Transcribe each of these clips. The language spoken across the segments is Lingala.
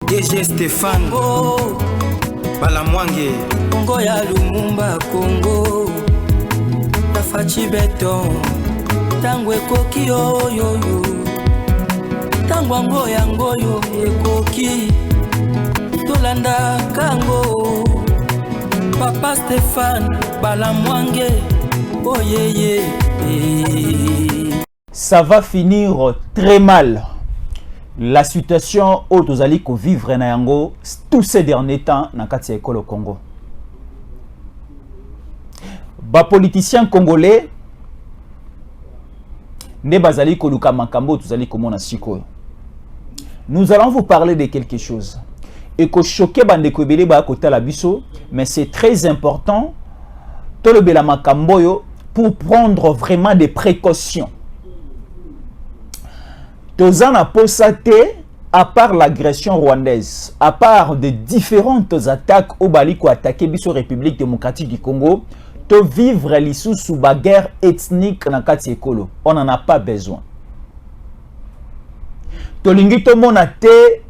DG Stéphane Balamwange Congo ya Lumumba Congo Tafachi Beton Tango ekoki oyoyo Tango ango yango yo ekoki Tolanda kango Papa Stéphane Balamwange Oh yeah. Ça va finir très mal. La situation où nous allons vivre na yango tous ces derniers temps dans kati ya ekolo Congo. Ba politiciens congolais ne bazali koluka makambo tuzali komona sikoyo. Nous allons vous parler de quelque chose. Et que choqué bande ko belé ba kotala biso, mais c'est très important to le bela makambo yo pour prendre vraiment des précautions. Tozan a posate, à part l'agression rwandaise, à part de différentes attaques au Bali qui attaqué biso République démocratique du Congo, to vivre l'issue sous la guerre ethnique na kati ekolo. On n'en a pas besoin. To lingi to monate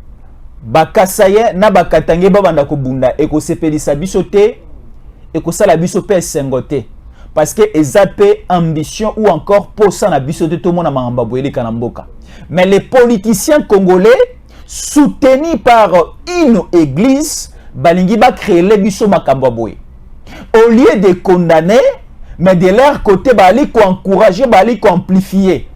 bakasaye na bakatange babanda ko bunda e ko sepelisa biso te e ko sala biso pe sengote. Parce que ezapé ambition ou encore posa na biso te to mona mangamba boyeli kanamboka. Mais les politiciens congolais soutenus par une église balingi ba créer le biso makamba boye. Au lieu de condamner, mais de leur côté bali ko encourager, bali ko amplifier.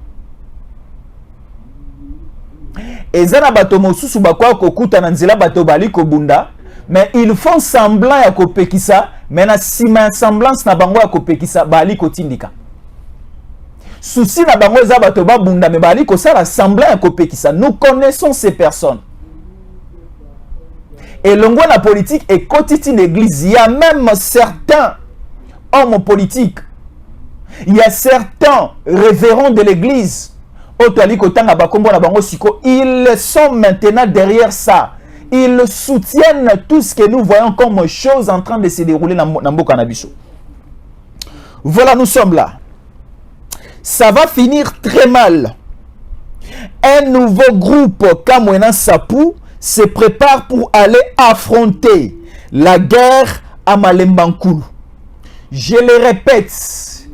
Ezana bato mosusu bakwa kokuta na nzela bato bali ko bunda. Mais ils font semblant ya kopekisa, mais na sima semblance na bango ya kopekisa bali kotindika. Souci na bango za bato ba bunda mais bali ko sala semblant ya kopekisa. Nous connaissons ces personnes. Et l'ongwa la politique est quotidien l'église. Il y a même certains hommes politiques. Il y a certains révérends de l'église. Ils sont maintenant derrière ça. Ils soutiennent tout ce que nous voyons comme chose en train de se dérouler dans le cannabis. Voilà, nous sommes là. Ça va finir très mal. Un nouveau groupe, Kamwena Sapou, se prépare pour aller affronter la guerre à Malembankulu. Je le répète,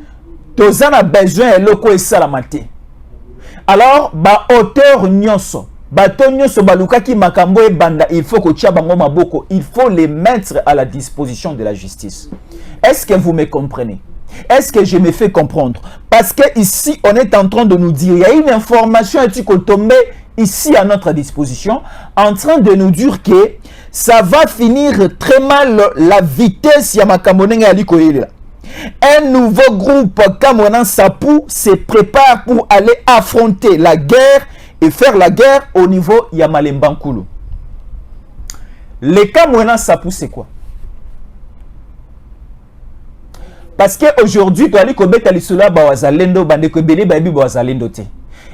Tozan a besoin de loko et salamate. Alors, ba auteur nyonso, bato nyonso baluka ki makambo e banda, il faut que tia bango maboko, il faut les mettre à la disposition de la justice. Est-ce que vous me comprenez? Est-ce que je me fais comprendre? Parce que ici, on est en train de nous dire, il y a une information qui est tombée ici à notre disposition, en train de nous dire que ça va finir très mal la vitesse ya makambo aliko yela. Un nouveau groupe Kamwena Sapou se prépare pour aller affronter la guerre et faire la guerre au niveau ya Malembankulu. Le Kamwena Sapou c'est quoi? Parce que aujourd'hui tu as dit que beta lisula ba wazalendo bande ko bele ba bi ba wazalendo te.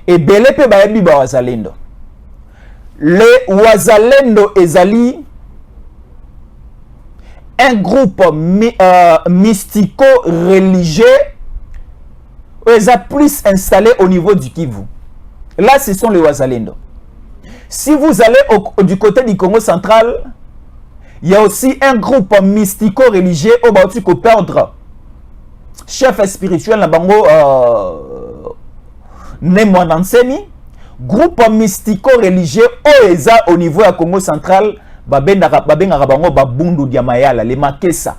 Et bele pe ba bi ba wazalendo. Le wazalendo ezali un groupe mystico-religieux ils ont plus installé au niveau du Kivu. Là, ce sont les Wazalendo. Si vous allez du côté du Congo central, il y a aussi un groupe mystico-religieux au Baouti ko perdre chef spirituel na bango Nemo Nansemi. Groupe mystico-religieux au niveau du Congo central. Babengaka bango babundu diamayala les Makessa.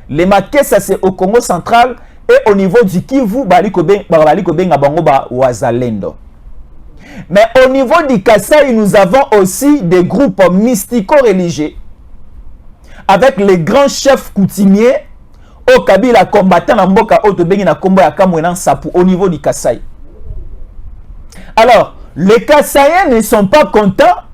Les Makessa c'est au Congo central et au niveau du Kivu baliko benga bango ba wazalendo. Mais au niveau du Kasaï nous avons aussi des groupes mystico-religieux avec les grands chefs coutumiers au Kabila combattant na mboka oto bengi na kombo ya Kamwena Sapou au niveau du Kasaï. Alors, les Kasaïens ne sont pas contents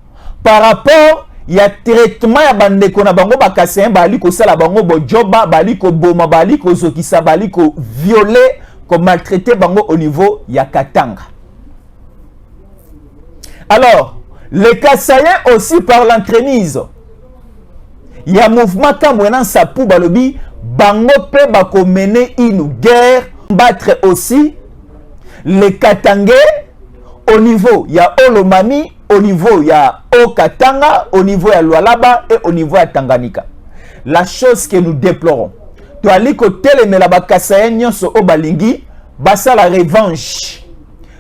par rapport il y a traitement ya bandeko na bango bakasayen bali ko sala bango bojoba bali ko boma bali ko zokisa bali ko violer ko maltraiter bango au niveau ya Katanga. Alors les Kasaïens aussi par l'entremise il y a mouvement Kamwena Sapou balobi bango pe bako mener une guerre battre aussi les Katangais au niveau il y a Olomami au niveau ya Okatanga, au niveau ya Lualaba et au niveau ya Tanganyika. La chose que nous déplorons, toali ko telemela bakasa nyonso o balingi basa la revanche,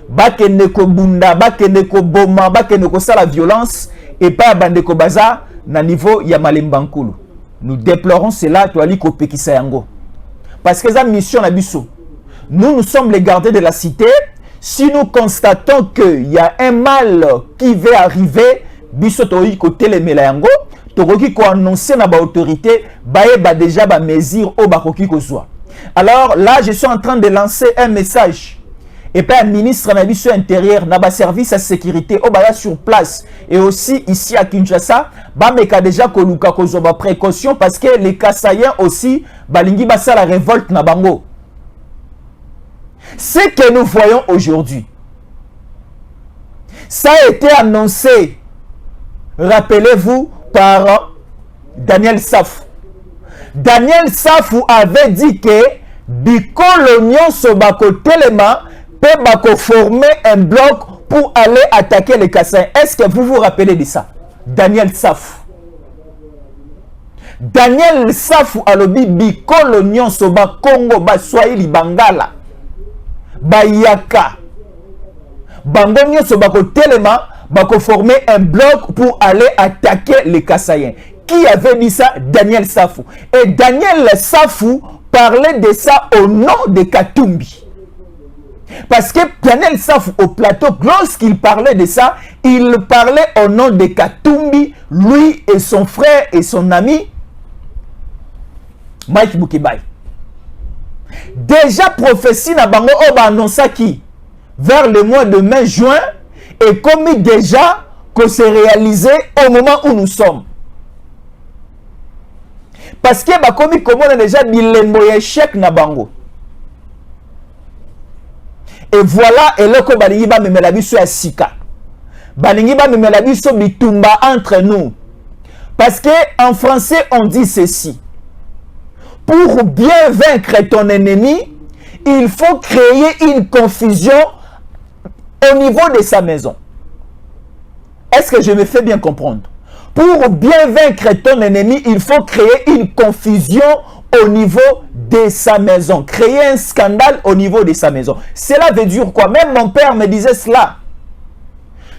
bakende ko bunda, bakende ko boma, bakende ko sala violence et pas bande ko baza na niveau ya Malembankulu. Nous déplorons cela, toali ko pekisa yango. Parce que ça mission na biso. Nous sommes les gardiens de la cité. Si nous constatons qu'il y a un mal qui va arriver, biso toyi ko telemela yango. Toroki ko annoncer na ba autorité ba déjà ba mesure au bakoki ko soit. Alors là je suis en train de lancer un message et pas un ministre na biso intérieur na ba service à sécurité au ba sur place et aussi ici à Kinshasa ba meka déjà ko luka ko ba précaution parce que les Kasaïens aussi balingi ba sa la révolte na bango. Ce que nous voyons aujourd'hui, ça a été annoncé, rappelez-vous, par Daniel Safou. Daniel Safou avait dit que Bikolo Nyonso bako telema peut bako former un bloc pour aller attaquer les Kasaïens. Est-ce que vous vous rappelez de ça? Daniel Safou. Daniel Safou alobi Bikolo Nyonso ba Congo ba Swahili Bangala ba Yaka bango nyonso bako telema bako former un bloc pour aller attaquer les Kasaïens. Qui avait dit ça? Daniel Safou. Et Daniel Safou parlait de ça au nom de Katumbi. Parce que Daniel Safou au plateau, lorsqu'il parlait de ça, il parlait au nom de Katumbi, lui et son frère et son ami Mike Bukibai. Déjà prophétie na bango oba annonça qui vers le mois de mai juin et comme déjà que c'est réalisé au moment où nous sommes. Parce que bah comme on a déjà bilembo échec na bango. Et voilà et le ko balingi ba memela biso ya sika. Balingi ba memela biso bitumba entre nous. Parce que en français on dit ceci. Pour bien vaincre ton ennemi, il faut créer une confusion au niveau de sa maison. Est-ce que je me fais bien comprendre? Pour bien vaincre ton ennemi, il faut créer une confusion au niveau de sa maison. Créer un scandale au niveau de sa maison. Cela veut dire quoi? Même mon père me disait cela.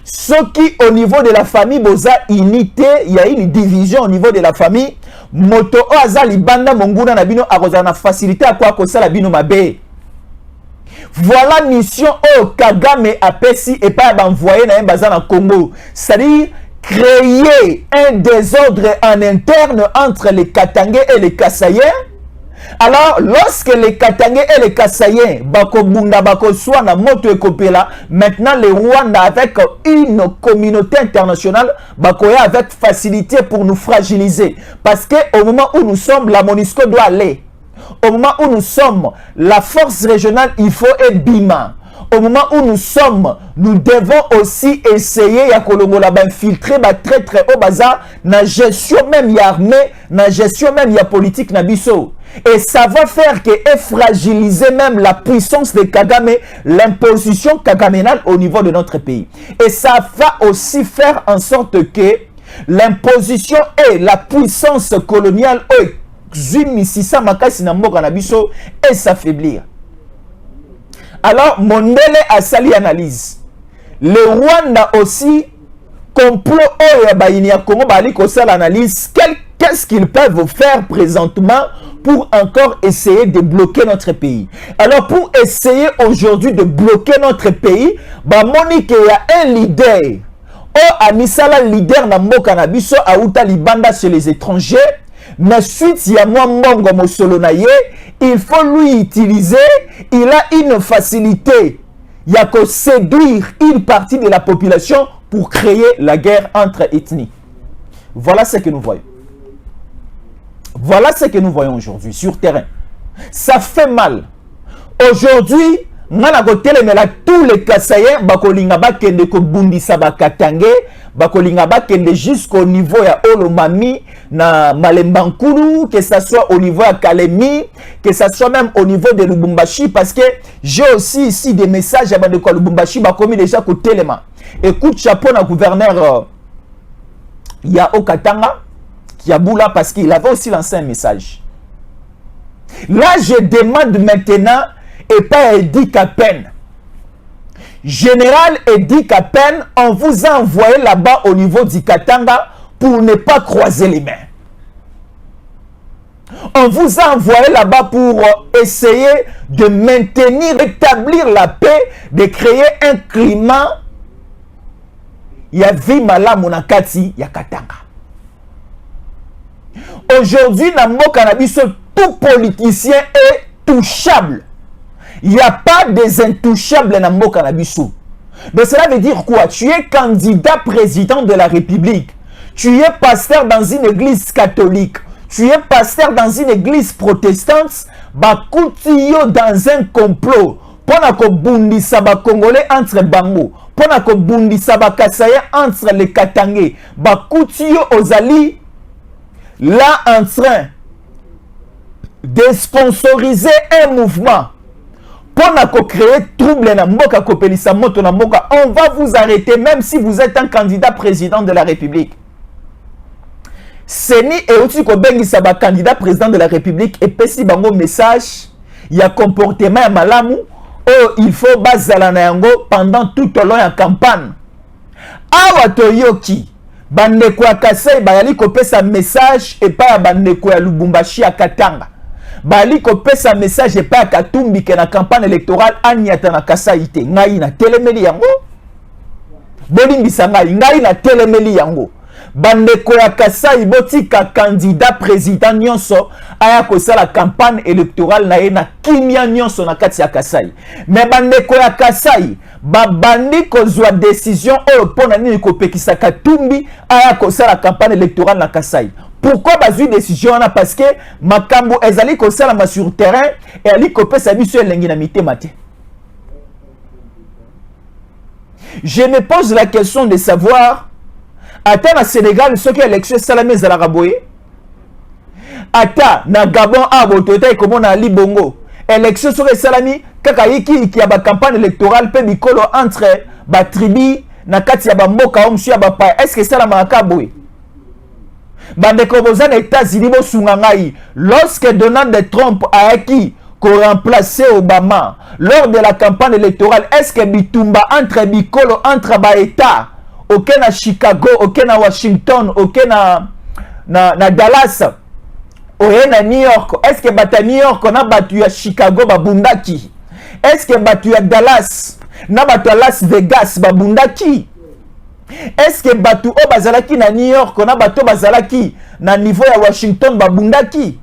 Ce qui au niveau de la famille, boza unité, il y a une division au niveau de la famille. Moto azali banda monguna na bino akozana facilité à quoi kosala bino mabe. Voilà mission au Kagame apesi et pas envoyer na bazana Congo. C'est-à-dire créer un désordre en interne entre les Katangais et les Kasaïens. Alors, lorsque les Katangais et les Kasaïens, bako bunda bako swana moto ekopela, maintenant les Rwandais avec une communauté internationale, bako ya avec facilité pour nous fragiliser. Parce que au moment où nous sommes, la MONUSCO doit aller. Au moment où nous sommes, la force régionale, il faut être bima. Au moment où nous sommes, nous devons aussi essayer ya kolongola ba infiltrer ba très très haut bazar na gestion même ya armée, na gestion même ya politique na biso. Et ça va faire que et fragiliser même la puissance de Kagame, l'imposition kagamenale au niveau de notre pays. Et ça va aussi faire en sorte que l'imposition et la puissance coloniale et s'affaiblir. Alors, Mondele a sali analyse. Le Rwanda aussi, complot l'analyse. Qu'est-ce qu'ils peuvent faire présentement pour encore essayer de bloquer notre pays? Alors, pour essayer aujourd'hui de bloquer notre pays, Monique, il y a un leader. Amisala leader na mboka na biso auta libanda chez les étrangers. Mais suite il y a moi mbongo mosolo na ye, il faut lui utiliser, il a une facilité. Il y a que séduire une partie de la population pour créer la guerre entre ethnies. Voilà ce que nous voyons. Voilà ce que nous voyons aujourd'hui sur terrain. Ça fait mal. Aujourd'hui, ngana ko telemela tous les Kasaïens bakolinga bakende ko bundisa bakatange bakolinga bakende jusqu'au niveau ya Olomami na Malembankulu, que ça soit au niveau à Kalemi, que ça soit même au niveau de Lubumbashi, parce que j'ai aussi ici des messages à Lubumbashi bakomi déjà ko telema. Écoute chapeau na gouverneur Yao Katanga qui a boula parce qu'il avait aussi lancé un message. Là je demande maintenant et pas Edi Kapen. Général Edi Kapen, on vous a envoyé là-bas au niveau du Katanga pour ne pas croiser les mains. On vous a envoyé là-bas pour essayer de maintenir, rétablir la paix, de créer un climat. Il y a Vimala Monakati, il y a Katanga. Aujourd'hui, dans le cannabis, tout politicien est touchable. Il n'y a pas des intouchables dans le cannabis. Donc cela veut dire quoi? Tu es candidat président de la République. Tu es pasteur dans une église catholique. Tu es pasteur dans une église protestante. Bakutiyo dans un complot. Pona ko bundisa ba Congolais entre bango. Pona ko bundisa ba Kasaïens entre les Katangais. Bakutiyo ozali là en train de sponsoriser un mouvement. Pour créer trouble na mboka kopelisa moto na mboka, on va vous arrêter même si vous êtes un candidat président de la République. Seni et aussi ko bengi saba candidat président de la République et pesi bango message, il y a comportement ya malamu oh il faut bazala na yango pendant tout au long ya campagne. Awa toyoki bandeko ya Kasai bayali ko pesa message et pas bandeko ya Lubumbashi ya Katanga. Bali ko pesa message et pas Katumbi que na campagne électorale anyata na Kasaïte ngai na telemeli yango bolimbisa ngai na telemeli yango bandeko ya Kasai botika candidat président nyonso aya ko sala campagne électorale na na kimia nyonso na kati ya Kasai mais bandeko ya Kasai babandi ko zwa décision o pona nini ko pekisa Katumbi aya ko sala campagne électorale na Kasai. Pourquoi bazui décision? Parce que makambo ezali ko sala sur terrain et ali ko pesa biso elengi na mitema te. Je me pose la question de savoir ata na Sénégal ce que élection salame za la raboye ata na Gabon abotota e komona ali bongo élection sur salami kaka yiki ki ya ba campagne électorale pe bikolo entre ba tribu na kati ya ba mboka omsu ya ba pa est-ce que ça la boye? Bandeko bozana États-Unis bo sungangai lorsque Donald Trump a acquis qu'on remplaçait Obama lors de la campagne électorale, est-ce que bitumba entre bikolo entre ba État aucun à Chicago, aucun à Washington, aucun na Dallas, aucun à New York, est-ce que bata New York on a battu à Chicago babundaki, est-ce que battu à Dallas na battu à Las Vegas babundaki? Est-ce que batu o bazalaki na New York on a bato bazalaki na niveau ya Washington babundaki?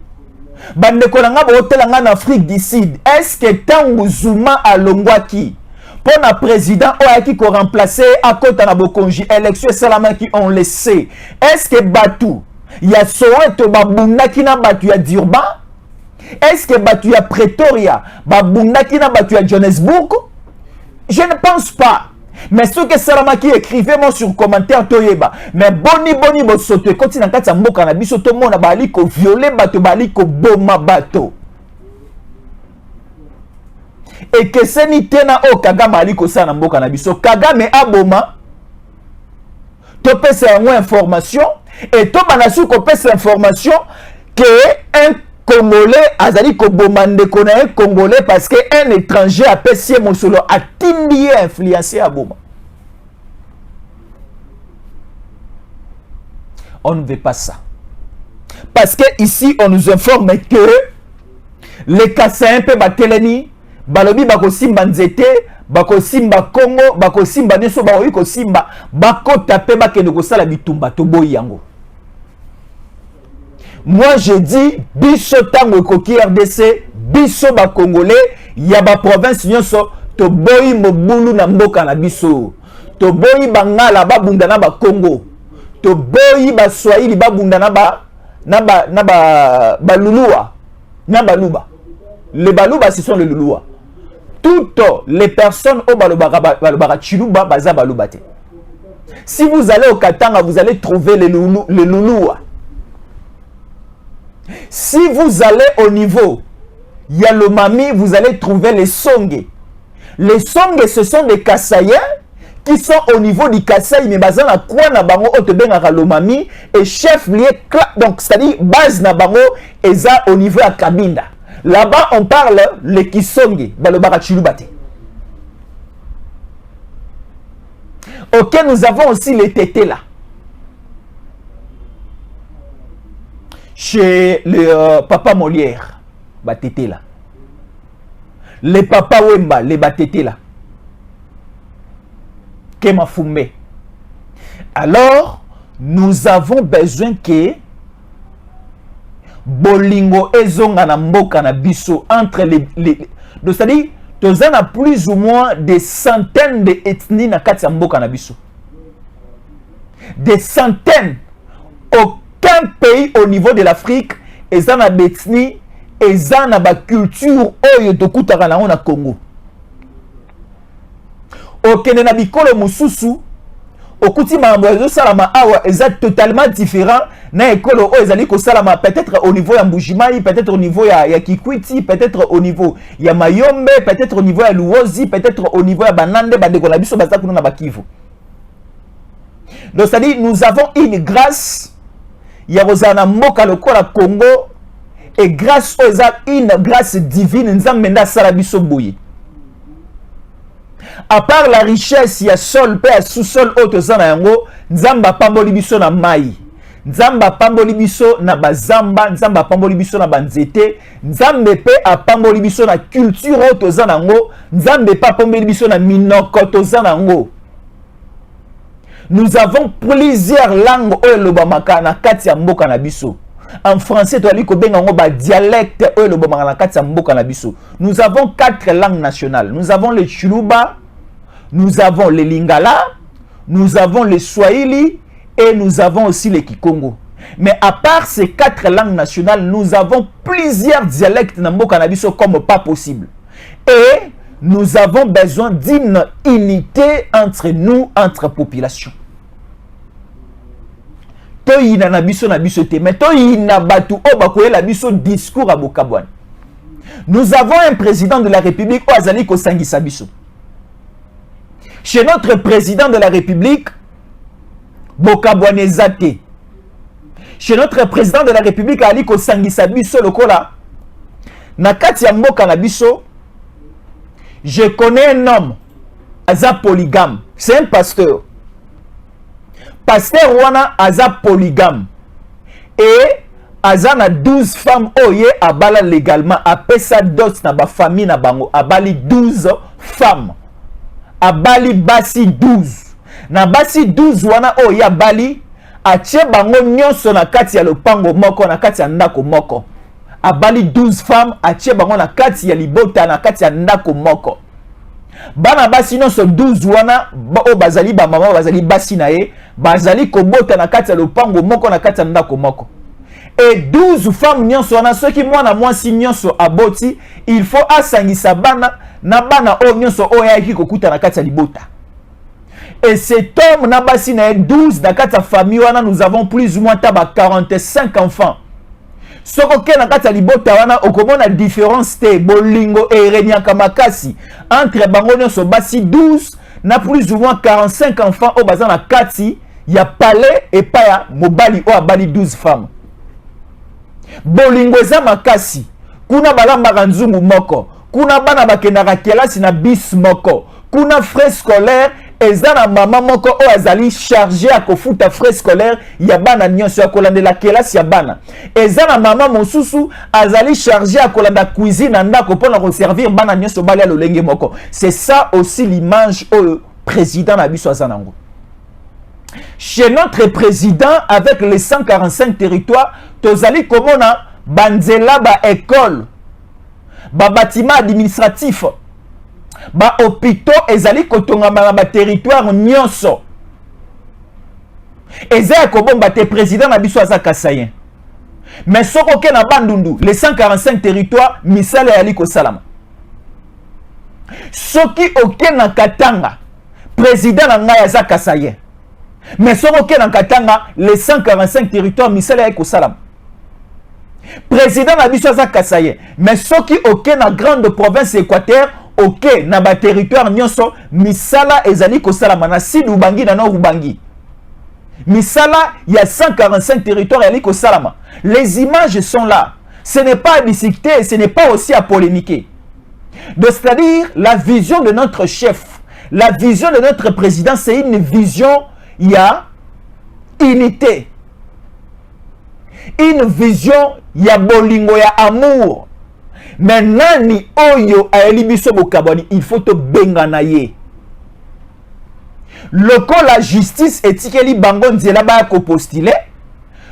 Bandeko na nga botelanga na Afrique du Sud, est-ce que tangu Zuma alongwaki pour na président oyaki ko remplacer à kota na bokonji élection salama qui on le sait, est-ce que batu ya Soweto babundaki na batu ya Durban? Est-ce que batu ya Pretoria babundaki na batu ya Johannesburg? Je ne pense pas. Mais ce que Salamaki écrivez-moi sur commentaire toyeba. Mais boni bo soto koti na kati ya mboka na biso to mona bali ko violer bato bali ko boma bato. Et que seni tena o Kagame ali ko sa na mboka na biso. Kagame aboma to pesa yango information et to banasu ko pesa information que un Congolais azali ko bomande kona un Congolais parce que un étranger a payé mon solo a tindi influencé à Boma. On ne veut pas ça. Parce que ici on nous informe que les Kasaïens pe bateleni balobi bako simba nzete bako simba Congo bako simba neso bako ko simba bako tape bakende ko sala bitumba to boyi yango. Moi je dis biso tango koki RDC biso ba Congolais ya ba province nyonso to boyi mobulu na mboka na biso to boyi bangala babunda na ba Congo to boyi ba Swahili babunda na ba Lulua na Baluba. Les Baluba ce sont les Lulua. toutes les personnes au balobara chiluba baza balobate. Si vous allez au Katanga, vous allez trouver les loulous. Si vous allez au niveau Yalomami, vous allez trouver les Songé. Les Songé, ce sont des Kassaïens qui sont au niveau du Kasaï, mais basant à quoi na bango otobenga Lomami et chef lié, donc c'est-à-dire base na bango et ça au niveau à Kabinda. Là-bas, on parle les Kisonge, balobara chilubate. Ok, nous avons aussi les tétés là. Chez le papa Molière, ba tété là. Les papa Wemba, les ba tété là. Kema Fume. Alors, nous avons besoin que bolingo ezonga na mboka na biso entre les c'est-à-dire nous avons plus ou moins des centaines d'ethnies na kati ya mboka na biso. Des centaines. Aucun pays au niveau de l'Afrique eza na d'ethnie, eza na ba culture oyo tokutaka na na Congo. Okende na bikolo mususu okuti mambo ezo salama awa eza totalement différent na ekolo o ezali ko salama peut-être au niveau ya Mbujimai, peut-être au niveau ya Kikwiti, peut-être au niveau ya Mayombe, peut-être au niveau ya Luozi, peut-être au niveau ya Banande bandeko na biso baza kuna na Bakivu. Donc c'est-à-dire nous avons une grâce ya rozana mboka lokola Congo et grâce aux une grâce divine nzambe nda sala biso boye. À part la richesse, il y a sol, pe à sous-sol, autre zana yango, nzamba pamboli biso na mai. Nzamba pamboli biso na bazamba, nzamba pamboli biso na banzete, nzambe pe a pamboli biso na culture autre zana yango, nzambe pa pamboli biso na minoko to zana yango. Nous avons plusieurs langues oyo lobamaka na kati ya mboka na biso. En français, tu as dit que dialecte nous avons 4 langues nationales. Nous avons le Chiluba, nous avons le Lingala, nous avons le Swahili et nous avons aussi le Kikongo. Mais à part ces 4 langues nationales, nous avons plusieurs dialectes comme pas possible. Et nous avons besoin d'une unité entre nous, entre populations. Nous avons un président de la République Oazali Kosangi Sabiso. Chez notre président de la République, Bokabwane Zate. Chez notre président de la République, Ali Kosangi Sabiso Lokola. Nakati ya mboka na biso, je connais un homme, Aza polygame. C'est un pasteur. Pasteur wana aza polygame et aza na 12 femmes oye abala légalement apesa dot na ba famille na bango abali 12 femmes abali basi 12 na basi 12 wana oye abali atie bango nyonso na kati ya lopango moko na kati ya ndako moko abali 12 femmes atie bango na kati ya libota na kati ya ndako moko. Bana basi nyonso 12 wana o bazali ba mama bazali basi na ye bazali kobota na kati ya lopango moko na kati ya ndako moko. Et 12 femmes nyonso wana soki mwana mwasi nyonso aboti il faut asangisa bana na bana o nyonso o yaki kokuta na kati ya libota. Et cet homme na basi na ye 12 na kati ya famille wana nous avons plus ou moins taba 45 enfants. Soko ke na kati ya libota wana okomona différence te bolingo e renyaka makasi entre bango nyonso basi 12 na plus ou moins 45 enfants au baza na kati ya palais et pa ya mobali o abali 12 femmes. Bolingo eza makasi kuna balambaka nzungu moko kuna bana bakendaka kelasi na bis moko kuna frais scolaire eza na mama moko o azali chargé à kofuta frais scolaire ya bana nyonso ya kolandela kelasi ya bana eza na mama mosusu azali chargé à kolanda cuisine na ndako pona ko servir bana nyonso bali ya lolenge moko. C'est ça aussi l'image au président na biso azanango. Chez notre président avec les 145 territoires tozali komona banzela ba école ba bâtiment administratif ba hôpitaux ezali kotongama na ba territoire nyonso ezali kobomba te président na biso aza kasayen mais soko ke na bandundu les 145 territoires misala yali ko salama Soki oke na Katanga, président na ngai aza Kasaye. Mais soki oke na Katanga, les 145 territoires misala ya kosalam. Président na biso aza Kasaye. Mais soki oke na grande province Équateur, oke na ba territoire nyonso misala ezali kosalama na sud Ubangi na nord Ubangi. Misala, il y a 145 territoires yali kosalama. Les images sont là. Ce n'est pas à discuter, ce n'est pas aussi à polémiquer. C'est-à-dire, la vision de notre chef, la vision de notre président, c'est une vision, il y a unité. Une vision, il y a bolingo, il y a amour. Mais nani oyo aeli biso bokabani, il faut te benganaye. Loko la justice etikeli bango nzela ba ko postuler.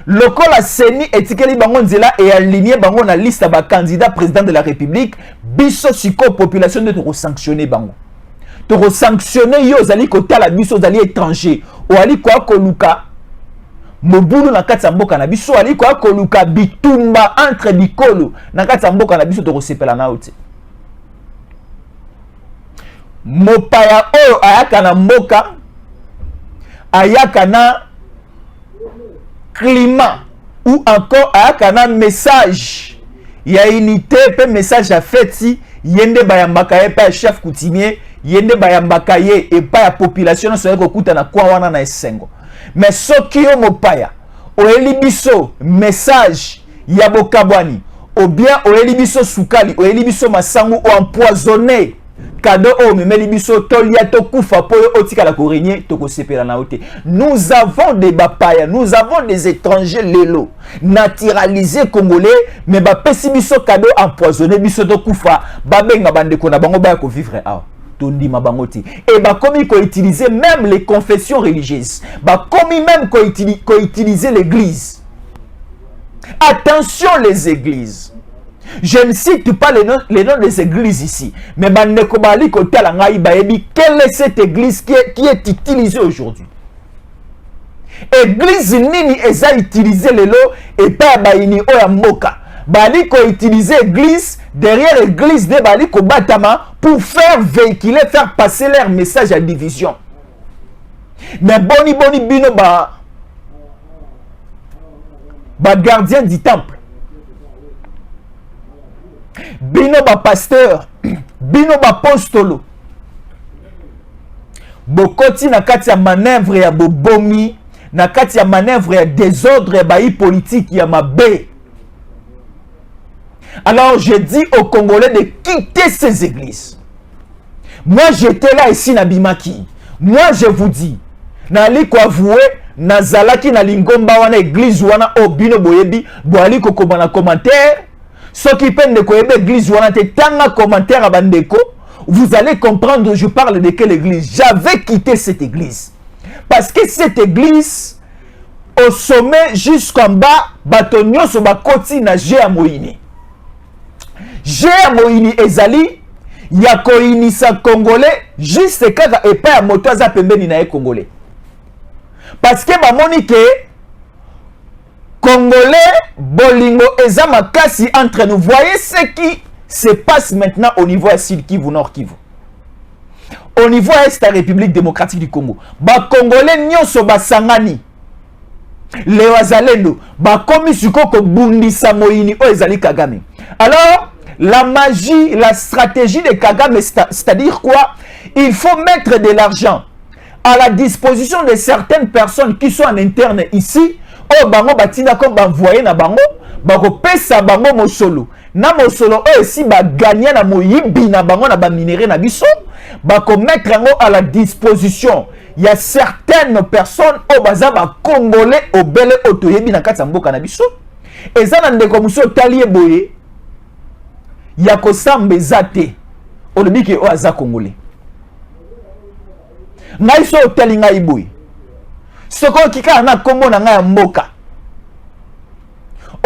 Loko la seni etikeli bango nzela et aligné bango na liste ba candidat président de la République. Biso siko population de te sanctionner bango. Te sanctionner yo zali kotala biso zali étranger. O ali kwa koluka mobulu na kati ya mboka na biso ali kwa koluka bitumba entre bikolo na kati ya mboka na biso to sepela na ote. Mopaya oyo ayaka na mboka ayaka na climat ou encore ayaka na message ya unité pe message à feti yende bayambaka ye pa chef coutumier yende bayambaka ye et pa ya population so ko kuta na kwa wana na esengo. Mais soki yo mopaya oyeli biso message ya bokabwani ou bien oyeli biso sukali oyeli biso masangu ou empoisonné cadeau o memeli biso tolia to kufa po otika la korenye to ko sepela na ote. Nous avons des bapaya, nous avons des étrangers lelo naturalisés congolais mais ba pesi biso cadeau empoisonné biso to kufa ba benga bande ko na bango ba ko vivre a tondi mabangoti et ba komi ko utiliser même les confessions religieuses ba komi même ko utiliser l'église. Attention les églises. Je ne cite pas les noms des églises ici. Mais quelle est cette église qui est utilisée aujourd'hui? Église nini eza utilisée lelo et pas baini oya mboka. Bali ko utiliser église derrière église de bali ko batama pour faire véhiculer, faire passer leur message à division. Mais boni bino ba gardien du temple. Bino ba pasteur, bino ba apostolo. Bokoti na kati ya manœuvre ya bobomi, na kati ya manœuvre ya désordre ya baï politique ya mabe. Alors je dis aux Congolais de quitter ces églises. Moi j'étais là ici na Bimaki. Moi je vous dis, nali ko avouer nazalaki na lingomba wana église wana obino boyebi, boali ko komana commentaire. Ceux qui peuvent de quoi l'église ou en tant commentaire à Bandeko, vous allez comprendre je parle de quelle église. J'avais quitté cette église. Parce que cette église, au sommet jusqu'en bas, batonio sur ma côté na Géa Moïni. Géa Moïni ezali, yako inisa congolais, juste kaka et pas à moto za pembeni na congolais. Parce que ba monique Congolais, bolingo eza makasi entre nous. Voyez ce qui se passe maintenant au niveau de Sud Kivu, Nord Kivu. Au niveau de la République démocratique du Congo. Ba Congolais nyonso basangani. Les wazalendo ba komi sukoko bundisa moyini o ezali Kagame. Alors, la magie, la stratégie de Kagame, c'est-à-dire quoi? Il faut mettre de l'argent à la disposition de certaines personnes qui sont en interne ici. Oh bango batina ko banvoyer na bango bako pesa bango mosolo na mosolo oh si ba gagner na moyibi na bango na ba minéraux na biso bako mettre yango à la disposition. Il y a certaines personnes oh baza ba congolais obele otoyebi na kati mboka na biso ezana ndeko muso talie boye ya ko sambe zate olobiki o aza congolais ngai so otali ngai boye. Soko kika na kombo na nga mboka.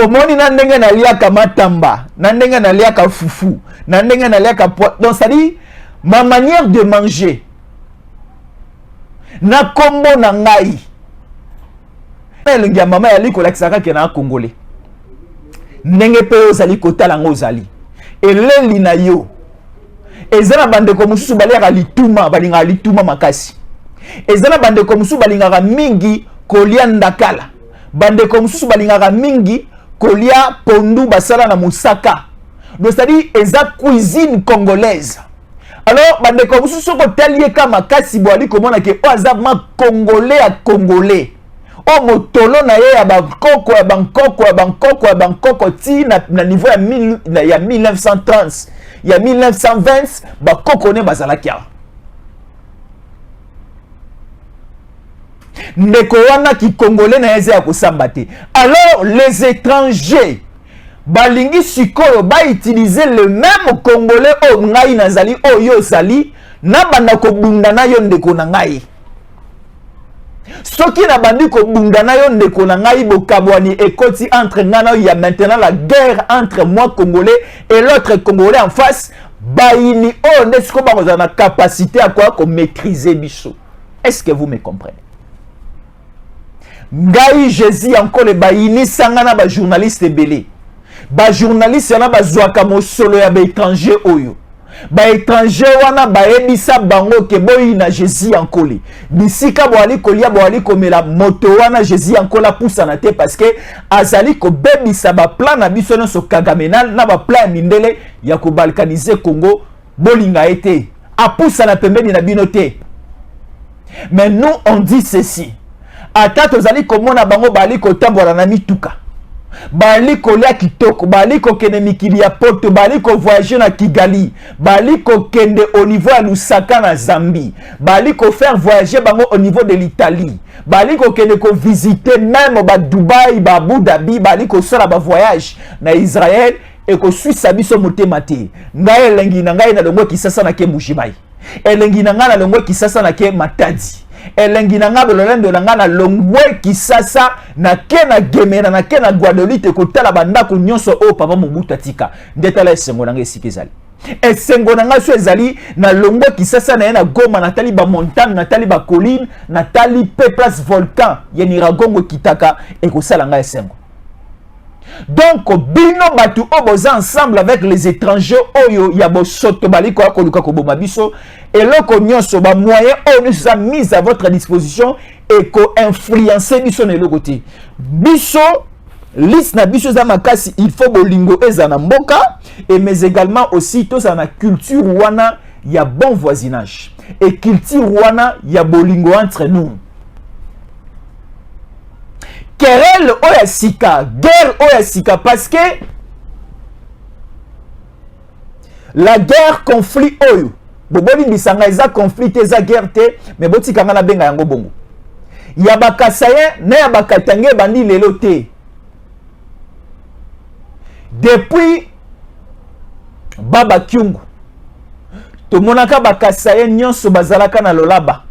Omoni na ndenge na liaka matamba, na ndenge na liaka fufu, na ndenge na liaka poisson. Donc ça dit ma manière de manger. Na kombo na ngai. Elengi mama yali ko lakisaka ke na congolais. Ndenge pe ozali kotala ngozali. Eleli na yo. ezana bandeko mosusu baliaka lituma balingaka lituma makasi ezana bandeko mosusu balingaka mingi kolia ndakala bandeko mosusu balingaka mingi kolia pondu basala na mosaka donc c'est-à-dire eza cuisine congolaise alors bandeko mosusu kotalieka makasi boali komona ke o aza ma congolais à congolais o motolo na ye ya bankoko ya bankoko ya bankoko ya bankoko ti na niveau ya 1930 ya 1920 bakoko ne bazalaki awa ndeko wana ki congolais na eza ya kosamba te alors les étrangers balingi sikoyo ba utiliser le même congolais o ngai nazali o yo zali na banda ko bunda na yo ndeko na ngai soki na bandi ko bunda na yo ndeko na ngai bokabwani ekoti entre ngana il y a maintenant la guerre entre moi congolais et l'autre congolais en face baini o ndesiko ba kozana capacité à quoi ko maîtriser biso. Est-ce que vous me comprenez? Ngai Jésus encore le baini sangana ba journaliste belé ba journaliste yana bazwaka mosolo ya ba étranger oyo ba étranger wana ba ebisa bango ke boyi na Jésus ankoli bisika boali kolia boali komela moto wana Jésus ankola poussa na te parce que azali ko bebisa ba plan na biso no so kagamenal na ba plan mindele ya ko balkaniser Congo bolinga été a poussa na pembeni na binote. Mais nous on dit ceci ata tozali komona bango bali ko tambola na mituka bali kolia kitoko bali ko kende mikili ya poto bali ko voyager na Kigali bali ko kende au niveau ya Lusaka na Zambie bali ko faire voyager bango au niveau de l'Italie bali ko kende ko visiter même ba Dubaï ba Abu Dhabi bali ko sala ba voyage na Israël et ko Suisse biso motema te ngai elengi na ngai na longo kisasa na ke Mbujimayi elengi na ngai na longo kisasa na ke Matadi elengi na nga belolendo na nga na longwe kisasa na ke na gemena na ke na Guadeloupe ko tala bandako nyonso o papa Mobutu atika ndetala esengo na nga esika ezali esengo na nga so ezali na longwe kisasa na ye na Goma na tali ba montagne na tali ba colline na tali pe place volcan ye ni Ragongo kitaka e ko sala nga esengo. Donc bino batu oboza ensemble avec les étrangers oyo ya bosoto baliko akoluka ko boma biso et loko nyonso ba moyen on nous a mis à votre disposition et ko influencer biso na loko te biso liste na biso za makasi il faut bolingo eza na mboka et mais également aussi to sa na culture wana ya bon voisinage et culture wana ya bolingo entre nous. Querelle oyasika, guerre oyasika, parce que la guerre, conflit oyo. Boboli bisanga eza conflit eza guerre te, mais boti kanga na benga yango bongo. Yabakasaye na yabakatange bandi lelo te. Depuis Baba Kyungu, tomonaka bakasaye nyonso bazalaka na Lolaba.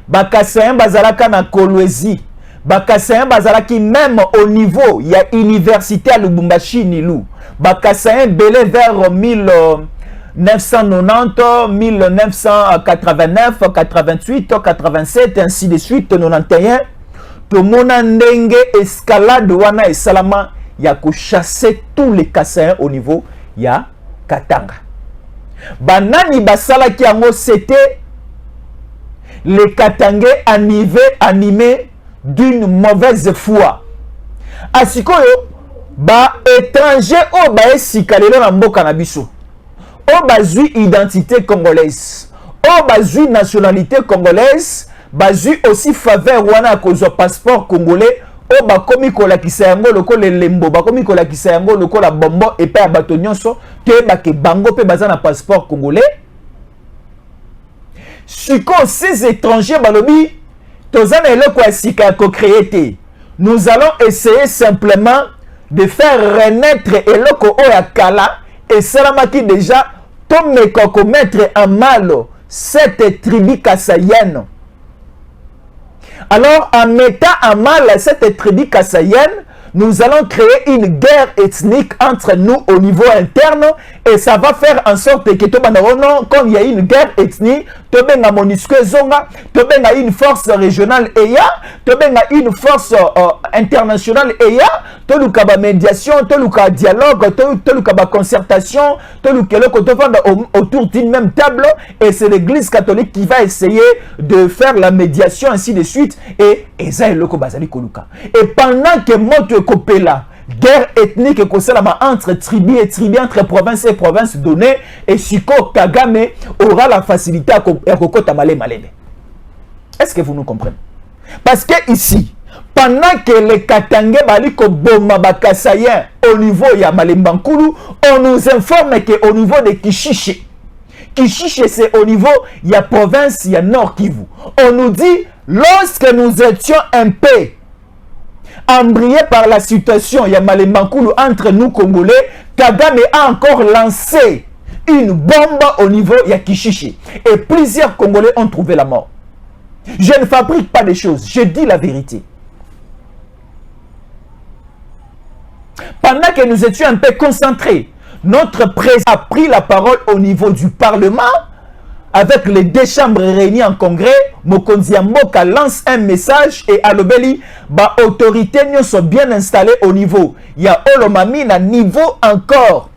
Bakasaye bazalaka na Kolwezi. Bakasayen bazalaki même au niveau il y a université à Lubumbashi Nilou Bakasayen belé vers 1990 1989 88 87 ainsi de suite 91 tout mona ndenge escalade wana esalama ya ko chasser tous les Kasayen au niveau ya Katanga banani basalaki yango c'était les Katangais animés d'une mauvaise foi. Asikoyo ba étranger o ba esika lelo na mboka na biso. O bazui identité congolaise. O bazui nationalité congolaise, bazui aussi faveur wana kozwa passeport congolais. O ba komi kola kisayango loko le lembo, ba komi kola kisayango loko la bombo et pa bato nyonso te ba ke bango pe baza na passeport congolais. Siko ces étrangers balobi nous allons essayer simplement de faire renaître eloko oyakala et salamaki déjà tomeko commettre en mal cette tribu kasaïenne. Alors en mettant en mal cette tribu kasaïenne, nous allons créer une guerre ethnique entre nous au niveau interne et ça va faire en sorte que comme il y a une guerre ethnique, tu as MONUSCO Zonga, tu as une force régionale EYA, tu as une force internationale EYA, tu as médiation, tu as dialogue, tu as concertation, tu as autour d'une même table et c'est l'église catholique qui va essayer de faire la médiation ainsi de suite et pendant que Moto Kopela guerre ethnique entre tribus et tribus, entre provinces et provinces données, et Siko Kagame aura la facilité à Kokota Malé. Est-ce que vous nous comprenez? Parce que ici, pendant que les Katangé Baliko Boma Bakasayen au niveau ya Malembankulu, on nous informe qu'au niveau de Kishiche, c'est au niveau il y a province, il y a Nord Kivu. On nous dit, lorsque nous étions un peu embrayés par la situation, il y a Malembankulu entre nous Congolais, Kagame a encore lancé une bombe au niveau il y a Kishiche. Et plusieurs Congolais ont trouvé la mort. Je ne fabrique pas des choses, je dis la vérité. Pendant que nous étions un peu concentrés, notre président a pris la parole au niveau du Parlement avec les deux chambres réunies en congrès. Mokonzi Mboka lance un message et Alobeli, bah autorités sont bien installées au niveau. Il y a Olomami à niveau encore.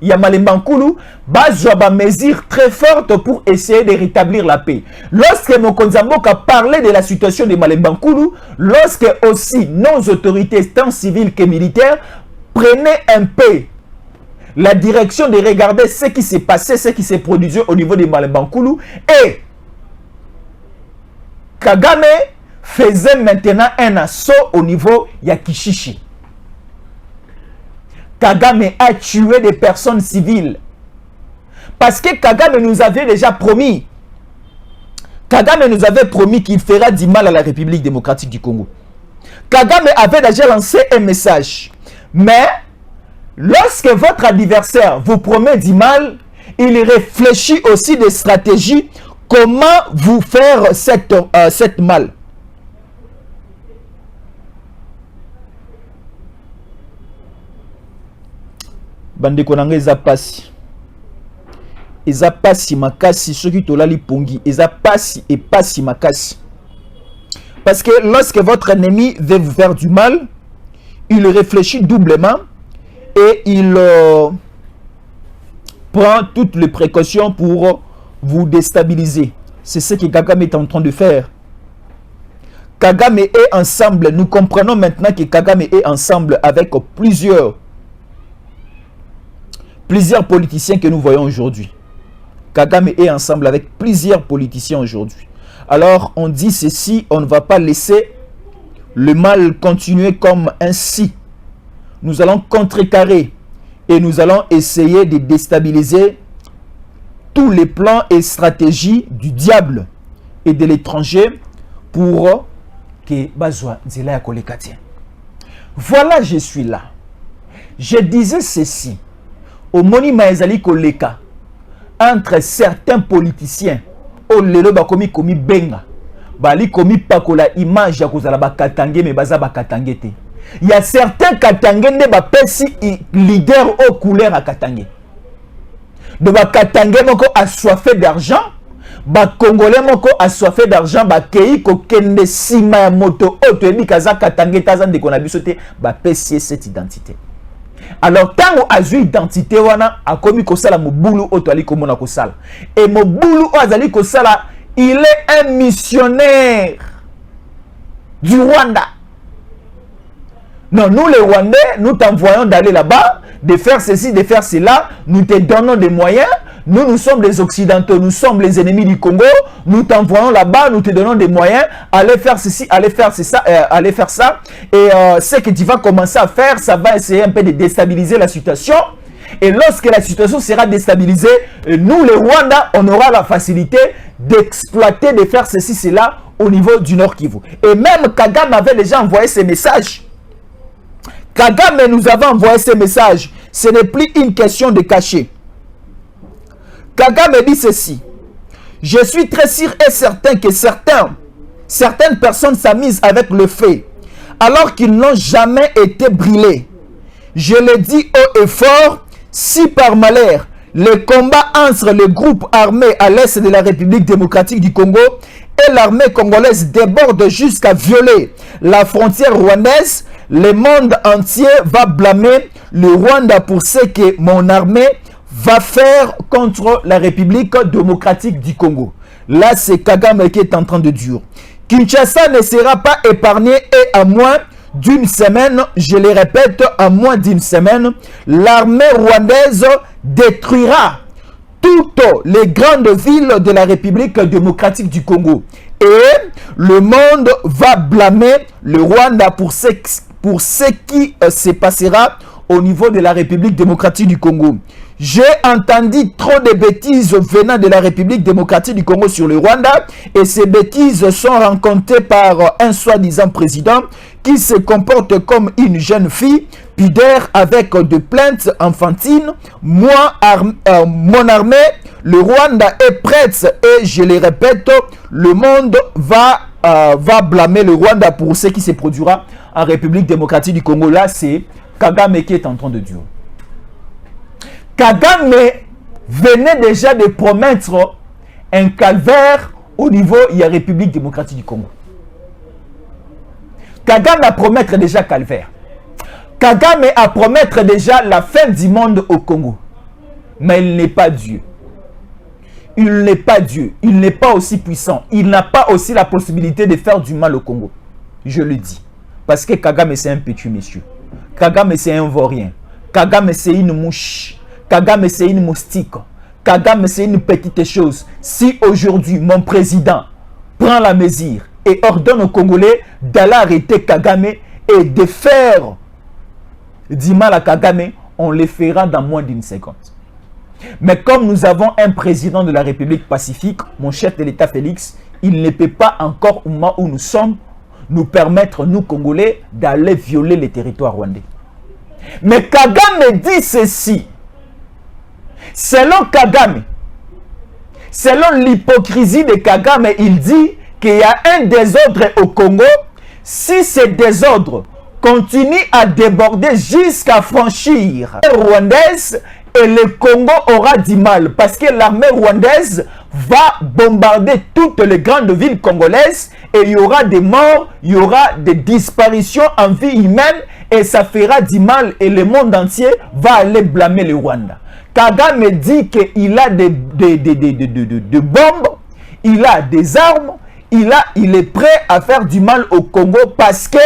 Il y a Malembankulu, bah joba mesure très forte pour essayer de rétablir la paix. Lorsque Mokonzi Mboka parlait de la situation de Malembankulu, lorsque aussi nos autorités tant civiles que militaires prenaient un peu la direction de regarder ce qui s'est passé, ce qui s'est produit au niveau de Malembankulu, et Kagame faisait maintenant un assaut au niveau de Kishiche. Kagame a tué des personnes civiles. Parce que Kagame nous avait déjà promis. Kagame nous avait promis qu'il fera du mal à la République démocratique du Congo. Kagame avait déjà lancé un message. Mais lorsque votre adversaire vous promet du mal, il réfléchit aussi des stratégies, comment vous faire cette mal. Bandeko nanga eza pasi. Eza pasi makasi soki tolali pongi, eza pasi et pasi makasi. Parce que lorsque votre ennemi veut vous faire du mal, il réfléchit doublement et il prend toutes les précautions pour vous déstabiliser. C'est ce que Kagame est en train de faire. Kagame est ensemble. Nous comprenons maintenant que Kagame est ensemble avec plusieurs politiciens que nous voyons aujourd'hui. Kagame est ensemble avec plusieurs politiciens aujourd'hui. Alors on dit ceci, on ne va pas laisser le mal continuer comme ainsi. Nous allons contrecarrer et nous allons essayer de déstabiliser tous les plans et stratégies du diable et de l'étranger pour que Bazwa Nzela ya kolekatien. Voilà, je suis là. Je disais ceci. Au moni maezali koleka entre certains politiciens au lelo bakomi komi benga bali komi pakola image ya kozala bakatange me baza bakatange te. Il y a certains katange ne ba pesi leader au couleur à katange. De bakatange moko assoiffé d'argent, ba congolais moko assoiffé d'argent ba kei ko kende sima ya moto oto ebi kaza katange taza ndeko na biso te ba pesi cette identité. Alors tango azui identité wana akomi kosala mobulu oto ali komona kosala. Et mobulu o azali kosala, il est un missionnaire du Rwanda. Non, nous les Rwandais, nous t'envoyons d'aller là-bas, de faire ceci, de faire cela, nous te donnons des moyens. Nous sommes les Occidentaux, nous sommes les ennemis du Congo, nous t'envoyons là-bas, nous te donnons des moyens, allez faire ceci, allez faire ça, allez faire ça. Et ce que tu vas commencer à faire, ça va essayer un peu de déstabiliser la situation. Et lorsque la situation sera déstabilisée, nous les Rwandais, on aura la facilité d'exploiter, de faire ceci, cela au niveau du Nord Kivu. Et même Kagame avait déjà envoyé ces messages. Kagame nous avait envoyé ces messages. Ce n'est plus une question de cacher. Kagame dit ceci. Je suis très sûr et certain que certaines personnes s'amusent avec le fait. alors qu'ils n'ont jamais été brûlés. Je le dis haut et fort, si par malheur, les combats entre les groupes armés à l'est de la République démocratique du Congo et l'armée congolaise débordent jusqu'à violer la frontière rwandaise, le monde entier va blâmer le Rwanda pour ce que mon armée va faire contre la République démocratique du Congo. Là, c'est Kagame qui est en train de dire. Kinshasa ne sera pas épargné et à moins d'une semaine, je le répète, à moins d'une semaine, l'armée rwandaise détruira toutes les grandes villes de la République démocratique du Congo. Et le monde va blâmer le Rwanda pour ce qui se passera au niveau de la République démocratique du Congo. J'ai entendu trop de bêtises venant de la République démocratique du Congo sur le Rwanda et ces bêtises sont racontées par un soi-disant président qui se comporte comme une jeune fille, pudeur avec des plaintes enfantines. Moi, mon armée, le Rwanda est prête et je le répète, le monde va blâmer le Rwanda pour ce qui se produira en République démocratique du Congo. Là, c'est Kagame qui est en train de dire. Kagame venait déjà de promettre un calvaire au niveau de la République démocratique du Congo. Kagame a promettre déjà calvaire. Kagame a promettre déjà la fin du monde au Congo. Mais il n'est pas Dieu. Il n'est pas Dieu. Il n'est pas aussi puissant. Il n'a pas aussi la possibilité de faire du mal au Congo. Je le dis. Parce que Kagame c'est un petit monsieur. Kagame c'est un vaurien. Kagame c'est une mouche. Kagame c'est une moustique. Kagame c'est une petite chose. Si aujourd'hui mon président prend la mesure et ordonne aux Congolais d'aller arrêter Kagame et de faire du mal à Kagame, on le fera dans moins d'une seconde. Mais comme nous avons un président de la République pacifique, mon chef de l'État Félix, il ne peut pas encore au moment où nous sommes nous permettre, nous Congolais, d'aller violer les territoires rwandais. Mais Kagame dit ceci. Selon Kagame, selon l'hypocrisie de Kagame, il dit qu'il y a un désordre au Congo. Si ce désordre continue à déborder jusqu'à franchir la rwandaise, et le Congo aura du mal parce que l'armée rwandaise va bombarder toutes les grandes villes congolaises et il y aura des morts, il y aura des disparitions en vie humaine et ça fera du mal et le monde entier va aller blâmer le Rwanda. Kagame dit qu'il a des bombes, il a des armes, il est prêt à faire du mal au Congo parce que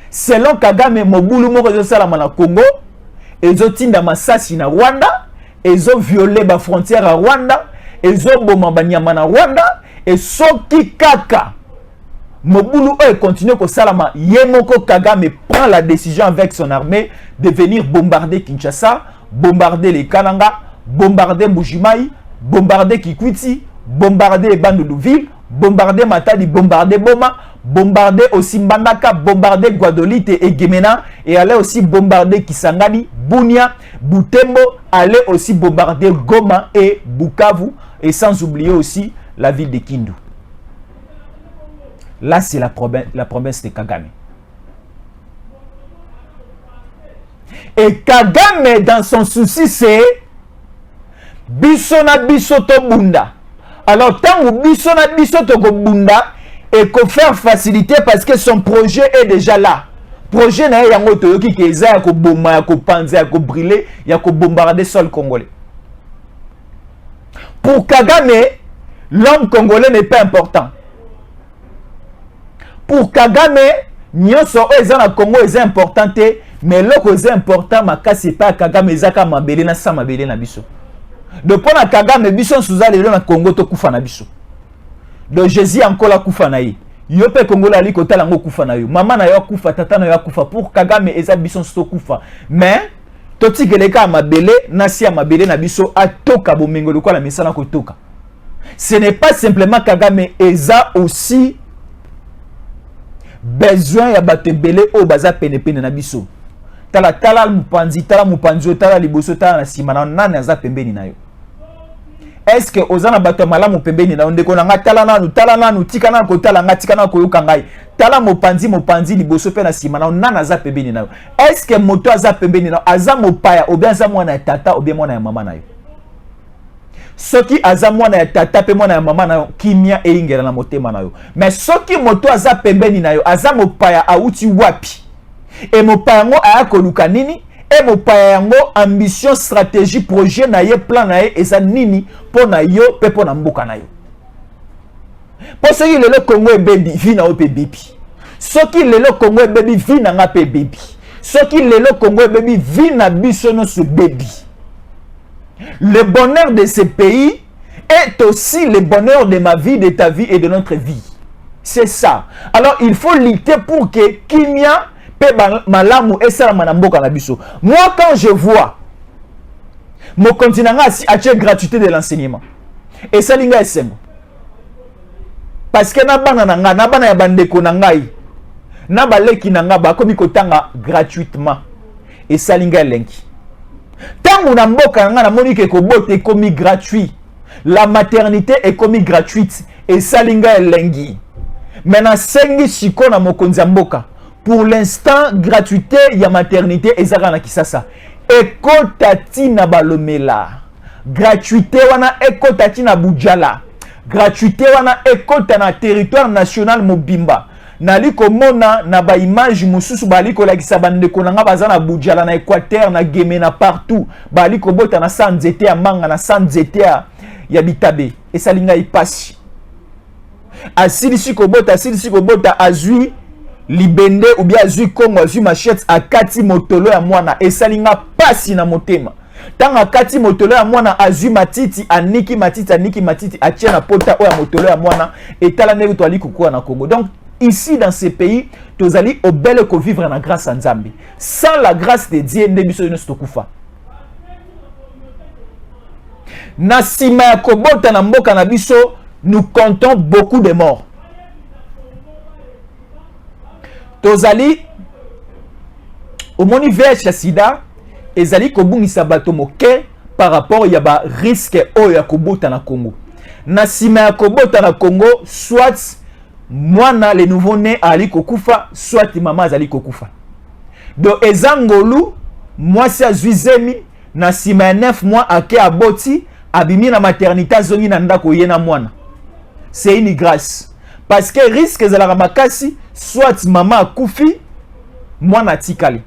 selon Kagame, Mobutu Sese Sekedi na Congo, ils ont tinda masasi na Rwanda, ils ont violé la frontière à Rwanda, ils ont bomba banyama na Rwanda, et soki kaka Mobutu continue ko salama, Yemoko Kagame prend la décision avec son armée de venir bombarder Kinshasa, bombarder les Kananga, bombarder Mbujimayi, bombarder Kikwiti, bombarder Bandundu-Ville, bombarder Matadi, bombarder Boma, bombarder aussi Mbandaka, bombarder Guadolite et Gemena, et aller aussi bombarder Kisangani, Bunia, Butembo, aller aussi bombarder Goma et Bukavu, et sans oublier aussi la ville de Kindu. Là, c'est la promesse de Kagame. Et Kagame, dans son souci, c'est Bisona Bisoto Bunda. Alors, tant que Bisona Bisoto Bunda, et qu'on fait faciliter parce que son projet est déjà là. Projet n'a pas été qui est à bombarder, à panzer, à brûler, à bombarder le sol congolais. Pour Kagame, l'homme congolais n'est pas important. Pour Kagame, nyonso ezana Congo est important, mais l'autre est important, mais c'est pas Kagame ezaka mabele na sa mabele na biso. Depuis na Kagame biso souza le na Congo to kufa na biso. Donc Jésus encore la kufa na ye. Yo pe Congo la li kota lango kufa na yo. Maman na yo kufa, tata na yo kufa pour Kagame eza biso sto kufa. Mais toti geleka mabele na si mabele na biso atoka bomengo lokola la misala ko toka. Ce n'est pas simplement Kagame eza aussi besoin ya batebele o baza penepene na biso. Tala mupanzi, tala mupanzo, tala liboso, tala na sima na nani aza pembeni na yo. est-ce que ozana bato malamu pembeni na ndeko na nga tala nanu tika na ko tala nga tika na ko yoka ngai tala mopanzi liboso pe na sima na nana za pembeni na yo est-ce que moto aza pembeni na aza mopaya ou bien aza mwana ya tata ou bien mwana ya mama na yo soki aza mwana ya tata pe mwana ya mama na yo kimia eingela na motema na yo mais soki moto aza pembeni na yo aza mopaya auti wapi e mopaya ngo aya koluka nini e mopaya yango ambition stratégie projet na ye plan na ye eza nini po na yo pe po na mboka na yo po soki lelo Congo ebebi vi na yo pe bebi soki lelo Congo ebebi vi na nga pe bebi soki lelo Congo ebebi vi na biso nyonso bebi. Le bonheur de ce pays est aussi le bonheur de ma vie, de ta vie et de notre vie. C'est ça. Alors il faut lutter pour que kimia pe malamu et ça manamboka na biso. Moi quand je vois mon continent a gratuité de l'enseignement et ça linga esengo. Parce que na bana ya bandeko na ngai na baleki na nga ba komi kotanga gratuitement et ça linga lenki. Tant na mboka nga na moni ke ko bote komi gratuit. La maternité est commis gratuite et ça linga elengi. Maintenant sengi siko na mokonzi mboka. Pour l'instant gratuité ya maternité ezaka na kisasa. Ekotati na balomela. Gratuité wana ekotati na Bujala. Gratuité wana ekota na territoire national mobimba. Nali komona na ba image mususu bali ko lakisa bandeko nanga baza na Bujala na Équateur na Guémé na partout bali ko bota na sanzete ya manga na sanzete ya bitabe esalinga ipasi asili ko bota azui libende ou bien azui Congo azui machette akati motolo ya mwana esalinga pasi na motema tanga kati motolo ya mwana azui matiti aniki matiti atia na pota o ya motolo ya mwana etala ndenge to ali kokua na Congo. Donc ici dans ce pays, tu allons au bel que vivre en grâce à Nzambe. Sans la grâce de Dieu, nous comptons beaucoup de morts. Tu allons au moni VH sida, et allons ko bungisa bato moke par rapport à risque o ya kobota na Congo. Na sima ya kobota na Congo, soit mwana le nouveau-né ali kokufa soit mama azali kokufa. Donc ezangolu mwasi azuizemi na sima ya 9 mois ake aboti abimi na maternité azongi na ndako yena mwana. C'est une grâce parce que risque ezalaka makasi soit mama akufi mwana atikali